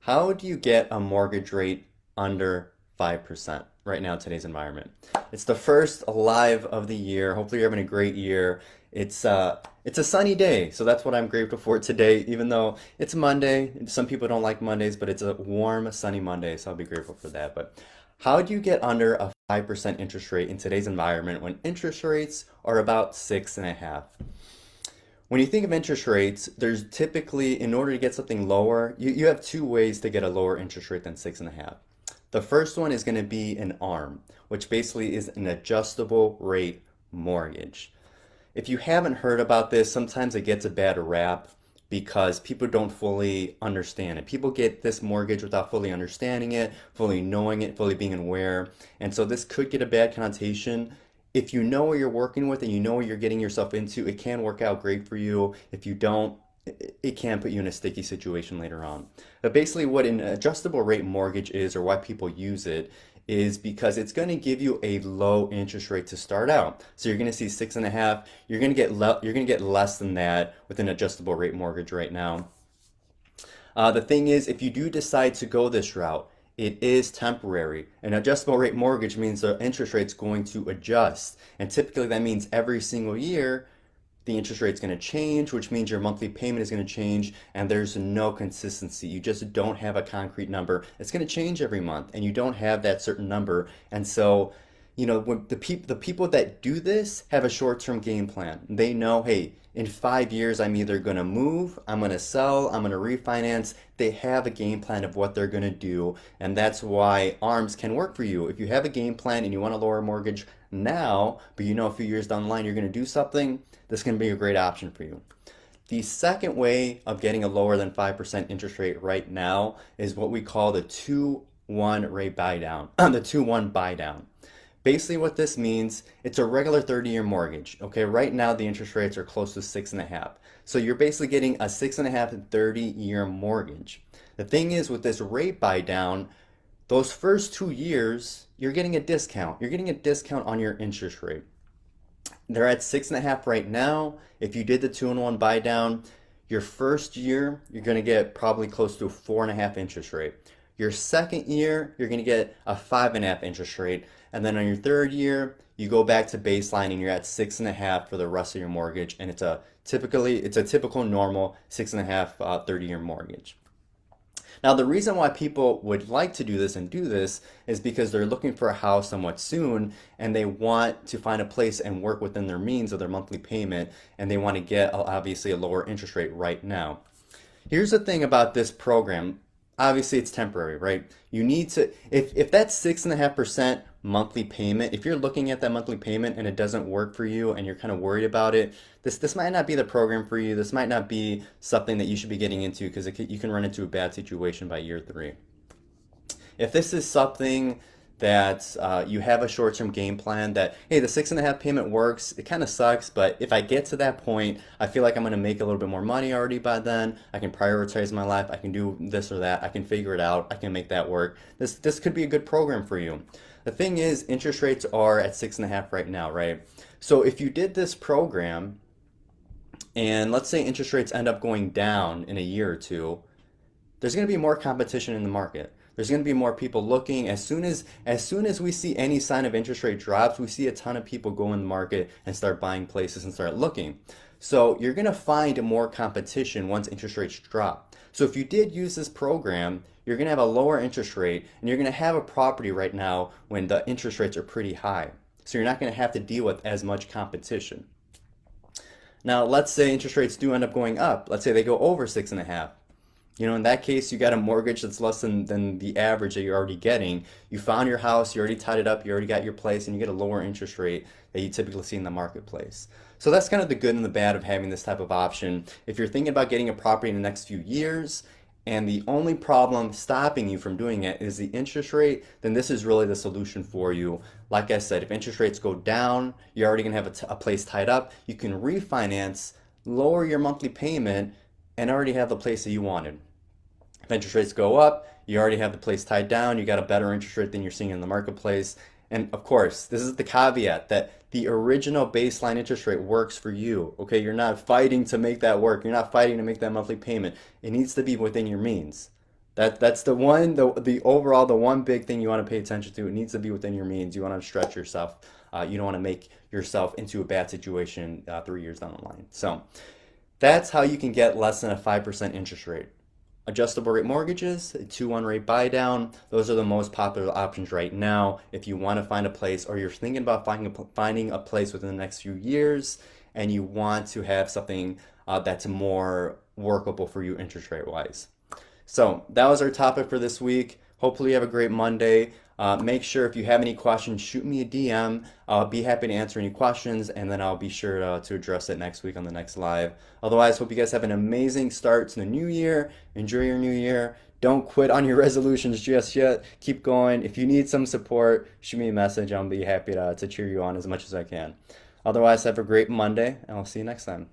How do you get a mortgage rate under 5% right now in today's environment? It's the first live of the year. Hopefully you're having a great year. It's a sunny day, so that's what I'm grateful for today, even though it's Monday. Some people don't like Mondays, but it's a warm, sunny Monday, so I'll be grateful for that. But how do you get under a 5% interest rate in today's environment when interest rates are about 6.5? When you think of interest rates, there's typically, in order to get something lower, you have two ways to get a lower interest rate than 6.5. The first one is going to be an ARM, which basically is an adjustable rate mortgage. If you haven't heard about this, sometimes it gets a bad rap because people don't fully understand it. People get this mortgage without fully understanding it, fully knowing it, fully being aware. And so this could get a bad connotation. If you know what you're working with and you know what you're getting yourself into, it can work out great for you. If you don't, it can put you in a sticky situation later on. But basically, what an adjustable rate mortgage is, or why people use it, is because it's going to give you a low interest rate to start out. So you're going to see 6.5. You're going to get less than that with an adjustable rate mortgage right now. The thing is, if you do decide to go this route, it is temporary. An adjustable rate mortgage means the interest rate's going to adjust. And typically that means every single year the interest rate's going to change, which means your monthly payment is going to change, and there's no consistency. You just don't have a concrete number. It's going to change every month, and you don't have that certain number. And so, when the people that do this have a short-term game plan. They know, hey, in 5 years, I'm either going to move, I'm going to sell, I'm going to refinance. They have a game plan of what they're going to do, and that's why ARMs can work for you. If you have a game plan and you want to lower a mortgage now, but you know a few years down the line you're going to do something, this can be a great option for you. The second way of getting a lower than 5% interest rate right now is what we call the 2-1 rate buy down, the 2-1 buy down. Basically what this means, it's a regular 30-year mortgage. Okay, right now the interest rates are close to 6.5. So you're basically getting a 6.5 and 30-year mortgage. The thing is with this rate buy down, those first 2 years, you're getting a discount. You're getting a discount on your interest rate. They're at 6.5 right now. If you did the 2-1 buy down, your first year, you're going to get probably close to a 4.5 interest rate. Your second year, you're going to get a 5.5 interest rate. And then on your third year, you go back to baseline and you're at 6.5 for the rest of your mortgage. And it's a typical normal 6.5 30-year mortgage. Now, the reason why people would like to do this and do this is because they're looking for a house somewhat soon and they want to find a place and work within their means of their monthly payment, and they want to get obviously a lower interest rate right now. Here's the thing about this program. Obviously, it's temporary, right? You need to, if that's 6.5% monthly payment, if you're looking at that monthly payment and it doesn't work for you and you're kind of worried about it, this might not be the program for you. This might not be something that you should be getting into because you can run into a bad situation by year 3. If this is something that you have a short-term game plan that, hey, the 6.5 payment works, it kind of sucks, but if I get to that point, I feel like I'm going to make a little bit more money already by then. I can prioritize my life. I can do this or that. I can figure it out. I can make that work. This could be a good program for you. The thing is, interest rates are at 6.5 right now, right? So if you did this program, and let's say interest rates end up going down in a year or two, there's going to be more competition in the market. There's going to be more people looking. As soon as we see any sign of interest rate drops, we see a ton of people go in the market and start buying places and start looking. So you're going to find more competition once interest rates drop. So if you did use this program, you're going to have a lower interest rate and you're going to have a property right now when the interest rates are pretty high. So you're not going to have to deal with as much competition. Now, let's say interest rates do end up going up. Let's say they go over 6.5. In that case, you got a mortgage that's less than the average that you're already getting. You found your house, you already tied it up, you already got your place, and you get a lower interest rate that you typically see in the marketplace. So that's kind of the good and the bad of having this type of option. If you're thinking about getting a property in the next few years, and the only problem stopping you from doing it is the interest rate, then this is really the solution for you. Like I said, if interest rates go down, you're already going to have a place tied up. You can refinance, lower your monthly payment, and already have the place that you wanted. If interest rates go up, you already have the place tied down, you got a better interest rate than you're seeing in the marketplace. And of course, this is the caveat that the original baseline interest rate works for you. Okay, you're not fighting to make that work. You're not fighting to make that monthly payment. It needs to be within your means. That's the one, the overall, the one big thing you want to pay attention to. It needs to be within your means. You want to stretch yourself. You don't want to make yourself into a bad situation 3 years down the line. So that's how you can get less than a 5% interest rate. Adjustable rate mortgages, a 2-1 rate buy down, those are the most popular options right now. If you want to find a place or you're thinking about finding a place within the next few years and you want to have something that's more workable for you interest rate wise. So that was our topic for this week. Hopefully, you have a great Monday. Make sure if you have any questions, shoot me a DM. I'll be happy to answer any questions, and then I'll be sure to address it next week on the next live. Otherwise, hope you guys have an amazing start to the new year. Enjoy your new year. Don't quit on your resolutions just yet. Keep going. If you need some support, shoot me a message. I'll be happy to cheer you on as much as I can. Otherwise, have a great Monday, and I'll see you next time.